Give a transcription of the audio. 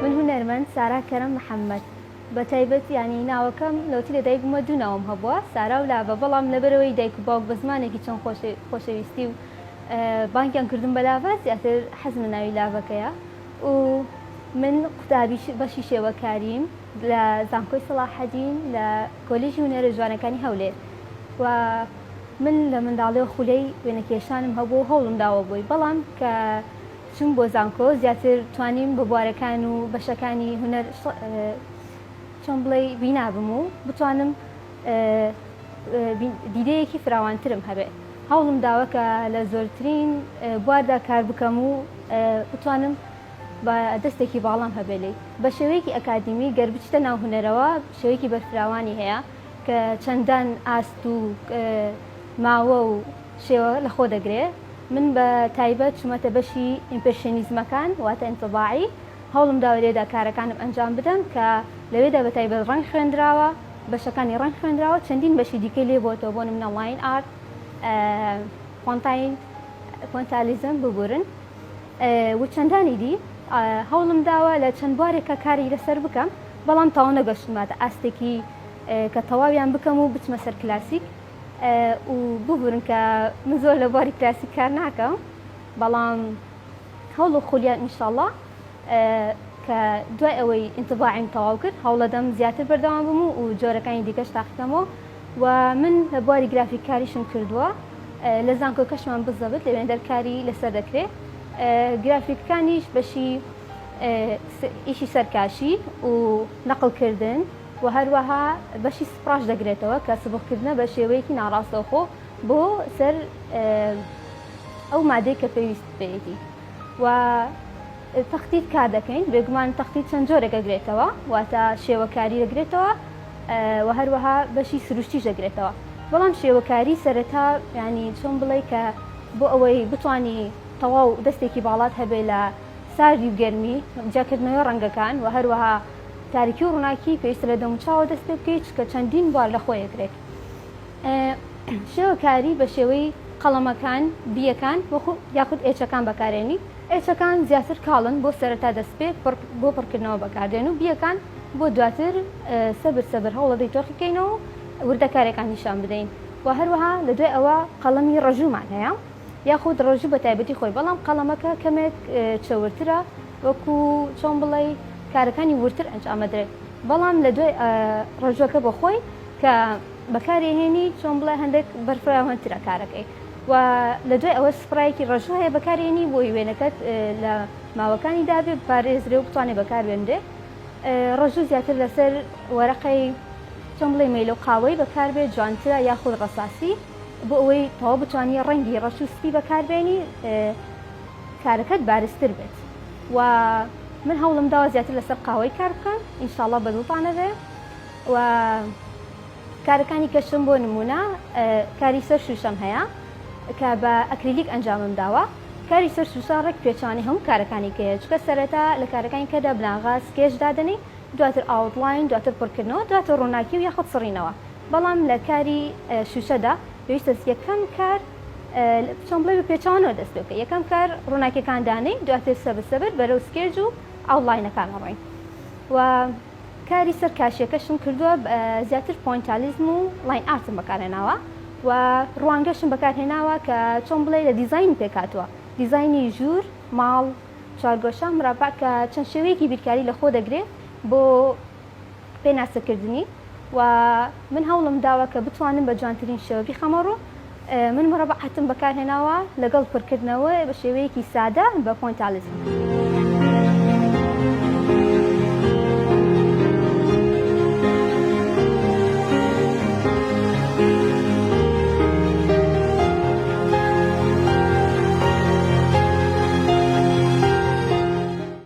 من هونەرمەند سارا کەرەم محەممەد بە تایبەت ینی ناوەکەم لەوتی لە دایک بوومە دوو ناوم هەبووە سارا و لابە بەڵام لەبەرەوەی دایک و باوک بە زمانێکی چەند خۆشەویستی و بانکیان کردم بە لاڤە زیاتر حەزم لە ناوی لاڤەکەیە و من قوتابی بەشی شێوەکاریم لە زانکۆی سەلاحەدین لە کۆلیژی هونەرە جوانەکانی هەولێر و من لە منداڵی و خولەی وێنەکێشانم هەبوو هەوڵم داوە بووی بەڵام کە چون بۆ زانکۆ زیاتر توانیم بە بوارەکان و بەشەکانی هونەر چۆن بڵێ بینابم و بتوانم دیدەیەکی فراوانترم هەبێت هەوڵم داوە کە لە زۆرترین بواردا کار بکەم و بتوانم بە دەستێکی باڵام هەبێلی بە شێوەیەکی ئەکادمی گەر بچتە ناو هونەرەوە شێوەیەکی بەرفراوانی هەیە کە چەندان ئاست و ماوە و شێوە لە خۆ دەگرێت من بە تایبەت چوومەتە بەشی ئیمپرشنیزمەکان واتە ئینتیباعی هەوڵم داوە لێدا کارەکانم ئەنجام بدەم کە لەوێدا بە تایبەت ڕەنگ خوێندراوە بەشەکانی ڕەنگ خوێندراوە چەندین بەشی دیکەی لێ بۆتەوە بۆ نمونە لاین ئارت پۆنتالیزم ببورن و چەندانی دی هەوڵم داوە لە چەند بوارێکە کاری لەسەر بکەم بەڵام تاوا نەگەشتماتە ئاستێکی کە تەواویان بکەم و بچمە سەر کلاسیک و ببورن کە من زۆر لە بواری کلاسیک کار ناکەم بەڵام هەوڵ و خولیان ئینشاءڵڵا کە دوای ئەوەی ئینتیباعیم تەواو کرد هەوڵەدەم زیاتر بەردەوام بم و جۆرەکانی دیکەش تاقیکەمەوە و من لە بواری گرافیک کاریشم کردووە لە زانکۆ کەشمان بزەبێت لەوێن دەرکاری لەسەر دەکرێت گرافیکەکانیش بەشی ئیشی سەرکاشی و نەقڵکردن و هەروەها بەشی سپڕاش دەگرێتەوە کە سبککردنە بە شێوەیەکی ناڕاستەوخۆ بۆ سەر ئەو مادەی کە پێویست بێتی و تەختیت کار دەکەین بێگومان تەختی چەند جۆرێک دەگرێتەوە واتە شێوەکاری دەگرێتەوە و هەروەها بەشی سروشتیش دەگرێتەوە بەڵام شێوەکاری سەرەتا ینی چۆن بڵێ کە بۆ ئەوەی بتانی تەواو دەستێکی باڵات هەبێ لە ساردی و گەرمی جاکردنەوەی ڕەنگەکان و هەروەها تاریکی و ڕووناکی پێویستە لە دەموچاوە دەست پێ بکەیت کە چەندین بوار لە خۆیەگرێت شێوەکاری بە شێوەی قەڵەمەکان بیەکان یاخود ئێچەکان بەکارێنی ئێچەکان زیاتر کاڵن بۆ سەرەتا دەست پێ بۆ پڕکردنەوە بەکاردێن و بیەکان بۆ دواتر سەبر هەوڵە دەی تۆقیکەینەوە وردەکارێکان نیشان بدەین و هەروەها لە دوای ئەوە قەڵەمی ڕەژوومان هەیە یاخود ڕۆژوو بە تایبەتی خۆی بەڵام قەڵەمەکە کەمێک چەورترە وەکو چۆن بڵێ کارەکانی ورتر ئەنجامەدرێت بەڵام لە دوای ڕۆژوەکە بە خۆی کە بەکارهێنی چۆن بڵێ هەندێک بەرفراوانترە کارەکەی و لە دوای ئەوە سپڕایەکی ڕەژوو هەیە بەکارهێنی بۆی وێنەکەت لە ماوەکانی دابێ پارێزرێ و بتوانێت بەکاربێنرێ ڕەژوو زیاتر لەسەر وەرەقەی چۆن بڵێ مەیلە و قاوەی بەکاربێت جوانترە یاخود ڕەساسی بۆ ئەوەی تەواو بتوانانی ڕەنگی ڕەش و سپی بەکاربێنی کارەکەت بارزتر بێت و من هەوڵم داوە زیاتر لەسەر قاوەی کار بکەم ئینشاءڵڵا بەدڵتانەوێ و کارەکانی کەشم بۆ نمونە کاری سەر شوشەم هەیە کە بە ئەکریلیک ئەنجامم داوە کاری سەر شوشە ڕێک پێچوانی هەموو کارەکانی کەیە چکە سەرەتا لە کارەکانی کەدا بناغاز کێش دادنی دواتر ئاوتلاین دواتر پڕکردنەوە دواتر ڕووناکی و یاخود سڕینەوە بەڵام لە کاری شوشەدا پێویستە یەکەم کار چۆن بڵێ پێچوانەوە دەست بکە یەکەم کار ڕووناکیەکان دانەی دواتر سەبەر بەرەو سکێج و ئاولاینەکان ڕۆین و کاری سەر کاشیەکەشم کردووە زیاتر پۆینتالیزم و لاین ئارتم بەکارهێناوە و ڕوانگەشم بەکارهێناوە کە چۆن بڵێ لە دیزاین پێکاتوە دیزاینی ژوور ماڵ چارگۆشە مرابع کە چەند شێوەیەکی بیرکاری لە خۆ دەگرێت بۆ پێناسەکردنی و من هەوڵم داوە کە بتوانم بە جوانترین شێوە بیخەمەڕۆ من مرابعەتم بەکارهێناوە لەگەڵ پڕکردنەوە بە شێوەیەکی سادە بە پۆینتالیزم